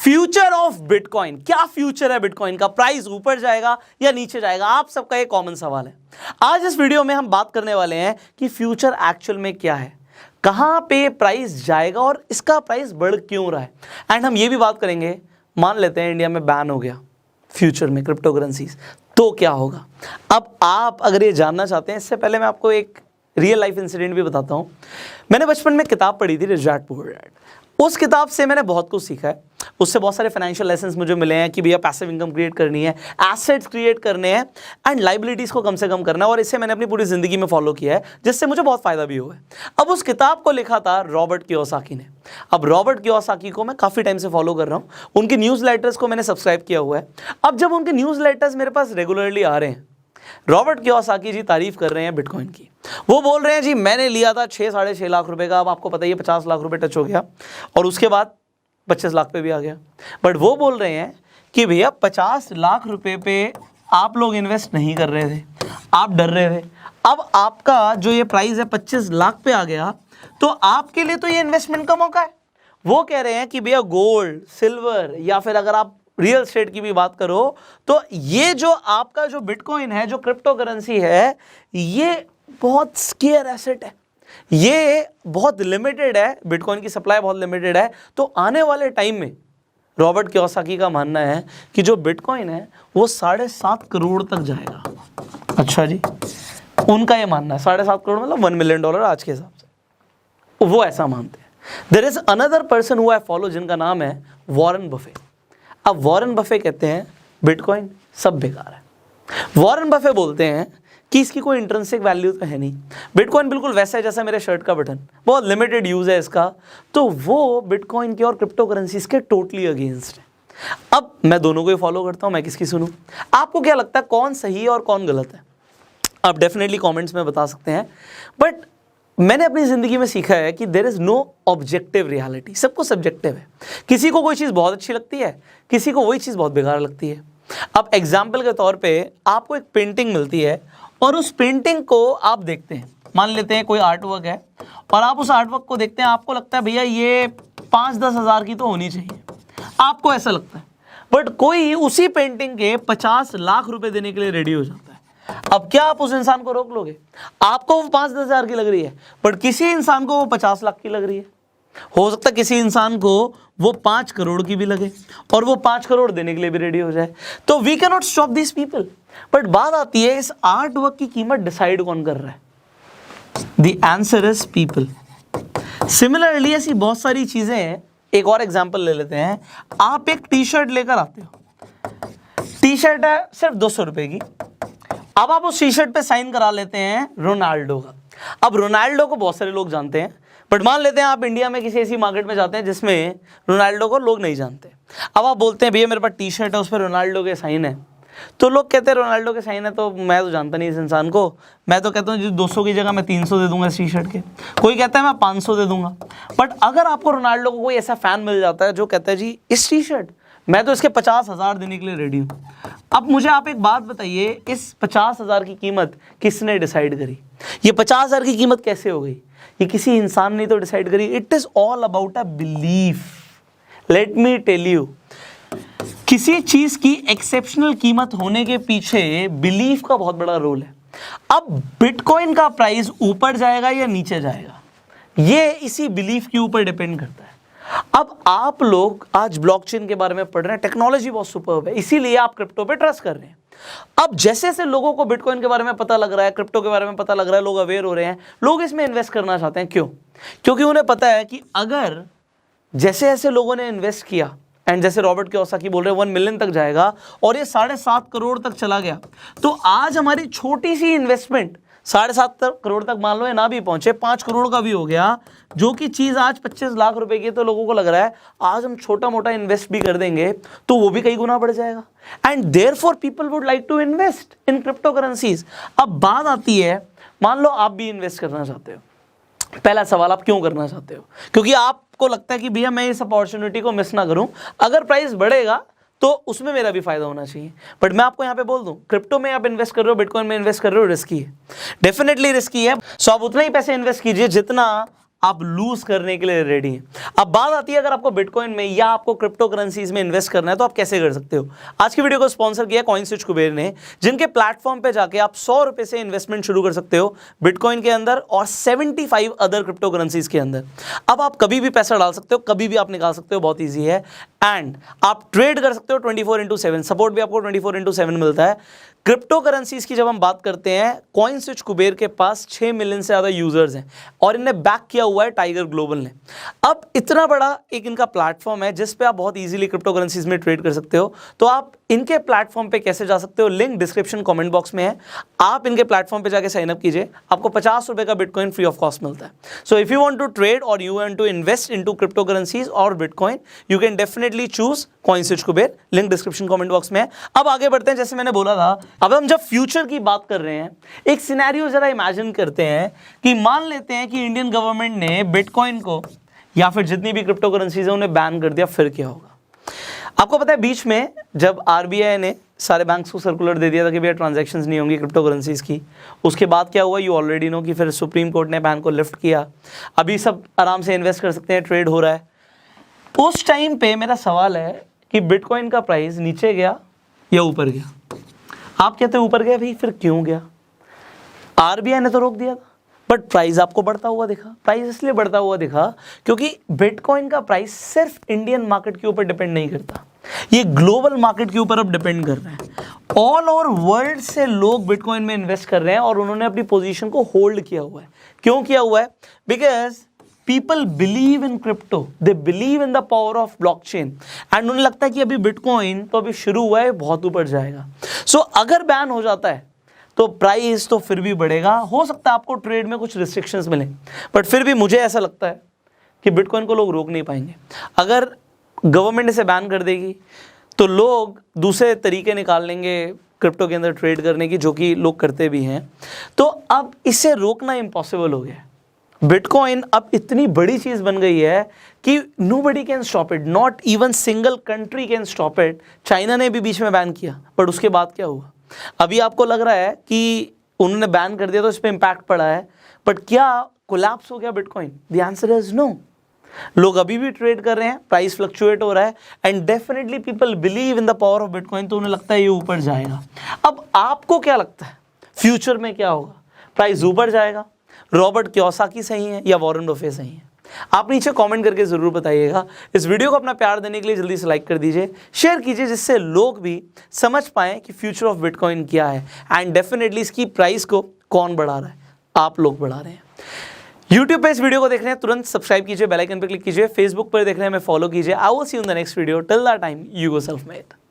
Future of bitcoin, क्या future है bitcoin का? प्राइस ऊपर जाएगा या नीचे जाएगा? आप सबका एक कॉमन सवाल है। आज इस वीडियो में हम बात करने वाले हैं कि फ्यूचर एक्चुअल में क्या है, कहां पे प्राइस जाएगा और इसका प्राइस बढ़ क्यों रहा है। एंड हम ये भी बात करेंगे, मान लेते हैं इंडिया में बैन हो गया फ्यूचर में क्रिप्टो करेंसीज, तो क्या होगा। अब आप अगर ये जानना चाहते हैं, इससे पहले मैं आपको एक रियल लाइफ इंसिडेंट भी बताता हूं। मैंने बचपन में किताब पढ़ी थी रिच डैड पुअर डैड। उस किताब से मैंने बहुत कुछ सीखा है, उससे बहुत सारे फाइनेंशियल लेसन्स मुझे मिले हैं कि भैया पैसिव इनकम क्रिएट करनी है, एसेट्स क्रिएट करने हैं एंड लाइबिलिटीज को कम से कम करना है, और इसे मैंने अपनी पूरी जिंदगी में फॉलो किया है, जिससे मुझे बहुत फायदा भी हुआ है। अब उस किताब को लिखा था रॉबर्ट कियोसाकी ने। अब रॉबर्ट कियोसाकी को मैं काफ़ी टाइम से फॉलो कर रहा हूँ, उनकी न्यूज़ लेटर्स को मैंने सब्सक्राइब किया हुआ है। अब जब उनके न्यूज़ लेटर्स मेरे पास रेगुलरली आ रहे हैं, रॉबर्ट कियोसाकी जी तारीफ कर रहे हैं बिटकॉइन की। वो बोल रहे हैं जी मैंने लिया था 6-6.5 लाख रुपए का, अब आपको पता ही है 50 लाख रुपए टच हो गया और उसके बाद 25 लाख पे भी आ गया। बट वो बोल रहे हैं कि भैया 50 लाख रुपए पे आप लोग इन्वेस्ट नहीं कर रहे थे, आप डर रहे थे। अब आपका जो ये प्राइस है 25 लाख पे आ गया, तो आपके लिए तो ये इन्वेस्टमेंट का मौका है। वो कह रहे हैं कि भैया गोल्ड, सिल्वर या फिर अगर आप रियल एस्टेट की भी बात करो तो ये जो आपका जो बिटकॉइन है, जो क्रिप्टो करेंसी है, ये बहुत स्केयर एसेट है, ये बहुत लिमिटेड है, बिटकॉइन की सप्लाई बहुत लिमिटेड है। तो आने वाले टाइम में रॉबर्ट कियोसाकी का मानना है कि जो बिटकॉइन है वो 7.5 करोड़ तक जाएगा। अच्छा जी, उनका ये मानना है 7.5 करोड़ मतलब $1 मिलियन आज के हिसाब से, वो ऐसा मानते हैं। There is another person who I follow जिनका नाम है वॉरेन बफे। अब वॉरेन बफे कहते हैं बिटकॉइन सब बेकार है। वॉरेन बफे बोलते हैं कि इसकी कोई इंट्रिंसिक वैल्यू तो है नहीं, बिटकॉइन बिल्कुल वैसा है जैसा मेरे शर्ट का बटन, बहुत लिमिटेड यूज़ है इसका। तो वो बिटकॉइन के और क्रिप्टो करेंसीज के टोटली अगेंस्ट है। अब मैं दोनों को ही फॉलो करता हूँ, मैं किसकी सुनूँ? आपको क्या लगता है कौन सही है और कौन गलत है? आप डेफिनेटली कॉमेंट्स में बता सकते हैं। बट मैंने अपनी ज़िंदगी में सीखा है कि there is no objective reality, सब कुछ सब्जेक्टिव है। किसी को कोई चीज़ बहुत अच्छी लगती है, किसी को वही चीज़ बहुत बेकार लगती है। अब एग्जाम्पल के तौर पे आपको एक पेंटिंग मिलती है और उस पेंटिंग को आप देखते हैं, मान लेते हैं कोई आर्ट वर्क है और आप उस आर्ट वर्क को देखते हैं, आपको लगता है भैया ये 5-10 हज़ार की तो होनी चाहिए, आपको ऐसा लगता है। बट कोई उसी पेंटिंग के 50 लाख रुपए देने के लिए रेडी हो जाता है। अब क्या आप उस इंसान को रोक लोगे? आपको वो 5-10 हज़ार की लग रही है, बट किसी इंसान को वो 50 लाख की लग रही है। हो सकता है किसी इंसान को वो 5 करोड़ की भी लगे और वो 5 करोड़ देने के लिए भी रेडी हो जाए। तो we can not stop this people. But बात आती है इस आर्ट वर्क की कीमत डिसाइड कौन कर रहा है? The answer is people. Similarly ऐसी बहुत सारी चीजें हैं। एक और एग्जांपल ले लेते हैं। आप एक टी शर्ट लेकर आते हो, टी शर्ट है सिर्फ 200 रुपए की। अब आप उस टी शर्ट पे साइन करा लेते हैं रोनाल्डो का। अब रोनाल्डो को बहुत सारे लोग जानते हैं, बट मान लेते हैं आप इंडिया में किसी ऐसी मार्केट में जाते हैं जिसमें रोनाल्डो को लोग नहीं जानते। अब आप बोलते हैं भैया मेरे पास टी शर्ट है उस पर रोनाल्डो के साइन है, तो लोग कहते हैं रोनाल्डो के साइन है तो मैं तो जानता नहीं इस इंसान को, मैं तो कहता हूँ जी 200 की जगह मैं 300 दे दूंगा इस टी शर्ट के। कोई कहता है मैं 500 दे दूंगा। बट अगर आपको रोनाल्डो को कोई ऐसा फैन मिल जाता है जो कहता है जी इस टी शर्ट मैं तो इसके 50,000 देने के लिए रेडी हूँ। अब मुझे आप एक बात बताइए, इस 50,000 की कीमत किसने डिसाइड करी? ये 50,000 की कीमत कैसे हो गई? ये किसी इंसान ने तो डिसाइड करी। It is all about a belief. Let me tell you, किसी चीज की एक्सेप्शनल कीमत होने के पीछे बिलीफ का बहुत बड़ा रोल है। अब बिटकॉइन का प्राइस ऊपर जाएगा या नीचे जाएगा, ये इसी बिलीफ के ऊपर डिपेंड करता है। अब आप लोग आज ब्लॉकचेन के बारे में पढ़ रहे हैं, टेक्नोलॉजी बहुत सुपर्ब है, इसीलिए आप क्रिप्टो पे ट्रस्ट कर रहे हैं। अब जैसे जैसे लोगों को बिटकॉइन के बारे में पता लग रहा है, क्रिप्टो के बारे में पता लग रहा है, लोग अवेयर हो रहे हैं, लोग इसमें इन्वेस्ट करना चाहते हैं। क्यों? क्योंकि उन्हें पता है कि अगर जैसे जैसे लोगों ने इन्वेस्ट किया एंड जैसे रॉबर्ट कियोसाकी बोल रहे हैं 1 मिलियन तक जाएगा और ये 7.5 करोड़ तक चला गया, तो आज हमारी छोटी सी इन्वेस्टमेंट 7.5 करोड़ तक मान लो ये ना भी पहुंचे, 5 करोड़ का भी हो गया, जो कि चीज़ आज 25 लाख रुपए की है, तो लोगों को लग रहा है आज हम छोटा मोटा इन्वेस्ट भी कर देंगे तो वो भी कई गुना बढ़ जाएगा। And therefore people would like to invest in crypto currencies. अब बात आती है, मान लो आप भी इन्वेस्ट करना चाहते हो। पहला सवाल, आप क्यों करना चाहते हो? क्योंकि आपको लगता है कि भैया मैं इस अपॉर्चुनिटी को मिस ना करूं, अगर प्राइस बढ़ेगा तो उसमें मेरा भी फायदा होना चाहिए। बट मैं आपको यहाँ पे बोल दूं, क्रिप्टो में आप इन्वेस्ट कर रहे हो, बिटकॉइन में इन्वेस्ट कर रहे हो, रिस्की है, डेफिनेटली रिस्की है। सो आप उतना ही पैसे इन्वेस्ट कीजिए जितना आप लूज करने के लिए रेडी हैं। अब बात आती है अगर आपको बिटकॉइन में या आपको क्रिप्टो करेंसीज में इन्वेस्ट करना है तो आप कैसे कर सकते हो। आज की वीडियो को स्पॉन्सर किया कॉइनस्विच कुबेर ने, जिनके प्लेटफॉर्म पे जाके आप 100 रुपए से इन्वेस्टमेंट शुरू कर सकते हो बिटकॉइन के अंदर और 75 अदर क्रिप्टो करेंसीज के अंदर। अब आप कभी भी पैसा डाल सकते हो, कभी भी आप निकाल सकते हो, बहुत ईजी है। एंड आप ट्रेड कर सकते हो 24/7, सपोर्ट भी आपको 24/7 मिलता है। क्रिप्टो करेंसीज की जब हम बात करते हैं, कॉइनस्विच कुबेर के पास 6 मिलियन से ज़्यादा यूजर्स हैं और इन्हें बैक किया हुआ है टाइगर ग्लोबल ने। अब इतना बड़ा एक इनका प्लेटफॉर्म है जिस पे आप बहुत इजीली क्रिप्टो करेंसीज में ट्रेड कर सकते हो। तो आप इनके प्लेटफॉर्म पे कैसे जा सकते हो, लिंक डिस्क्रिप्शन कमेंट बॉक्स में है। आप इनके प्लेटफॉर्म पे जाके साइन अप कीजिए, आपको 50 रुपए का बिटकॉइन फ्री ऑफ कॉस्ट मिलता है। So if you want to trade or you want to invest into crypto currencies or bitcoin, you can definitely choose CoinSwitch Kuber, link description comment box में है। अब आगे बढ़ते हैं, जैसे मैंने बोला था, अब हम जब फ्यूचर की बात कर रहे हैं, एक सिनेरियो जरा इमेजिन करते हैं कि मान लेते हैं कि इंडियन गवर्नमेंट ने बिटकॉइन को या फिर जितनी भी क्रिप्टो करेंसीज है उन्हें बैन कर दिया, फिर क्या होगा। आपको पता है बीच में जब आरबीआई ने सारे बैंक्स को सर्कुलर दे दिया था कि भैया ट्रांजैक्शंस नहीं होंगी क्रिप्टो करेंसीज की, उसके बाद क्या हुआ यू ऑलरेडी नो कि फिर सुप्रीम कोर्ट ने बैन को लिफ्ट किया। अभी सब आराम से इन्वेस्ट कर सकते हैं, ट्रेड हो रहा है। उस टाइम पे मेरा सवाल है कि बिटकॉइन का प्राइस नीचे गया या ऊपर गया। आप कहते हैं ऊपर गया, भाई फिर क्यों गया? आरबीआई ने तो रोक दिया था, बट प्राइस आपको बढ़ता हुआ दिखा। प्राइस इसलिए बढ़ता हुआ दिखा क्योंकि बिटकॉइन का प्राइस सिर्फ इंडियन मार्केट के ऊपर डिपेंड नहीं करता, ये ग्लोबल मार्केट के ऊपर अब डिपेंड कर रहा है। ऑल ओवर वर्ल्ड से लोग बिटकॉइन में इन्वेस्ट कर रहे हैं और उन्होंने अपनी पोजीशन को होल्ड किया हुआ है। क्यों किया हुआ है? Because people believe in crypto, they believe in the power of blockchain and उन्हें लगता है कि अभी बिटकॉइन तो अभी शुरू हुआ है, बहुत ऊपर जाएगा। सो अगर बैन हो जाता है तो प्राइस तो फिर भी बढ़ेगा। हो सकता है आपको ट्रेड में कुछ रिस्ट्रिक्शंस मिले, बट फिर भी मुझे ऐसा लगता है कि बिटकॉइन को लोग रोक नहीं पाएंगे। अगर गवर्नमेंट इसे बैन कर देगी तो लोग दूसरे तरीके निकाल लेंगे क्रिप्टो के अंदर ट्रेड करने की, जो कि लोग करते भी हैं। तो अब इसे रोकना इम्पॉसिबल हो गया है। बिटकॉइन अब इतनी बड़ी चीज बन गई है कि nobody can stop it, not even single country can stop it. China ने भी बीच में बैन किया, बट उसके बाद क्या हुआ? अभी आपको लग रहा है कि उन्होंने बैन कर दिया तो इस पर इंपैक्ट पड़ा है, बट क्या कोलैप्स हो गया bitcoin? The answer is no. लोग अभी भी ट्रेड कर रहे हैं, प्राइस फ्लक्चुएट हो रहा है and definitely people believe in the power of bitcoin, तो उन्हें लगता है ये ऊपर जाएगा। अब आपको क्या लगता है फ्यूचर में क्या होगा? प्राइस ऊपर जाएगा, रॉबर्ट कियोसाकी सही है या वॉरेन बफे सही है? आप नीचे कमेंट करके जरूर बताइएगा। इस वीडियो को अपना प्यार देने के लिए जल्दी से लाइक कर दीजिए, शेयर कीजिए, जिससे लोग भी समझ पाएं कि फ्यूचर ऑफ बिटकॉइन क्या है एंड डेफिनेटली इसकी प्राइस को कौन बढ़ा रहा है, आप लोग बढ़ा रहे हैं। यूट्यूब पे इस वीडियो को देख रहे हैं तुरंत सब्सक्राइब कीजिए, बेल आइकन पर क्लिक कीजिए, फेसबुक पर देख रहे हैं हमें फॉलो कीजिए। I will see you in the next video, till that time you go self made.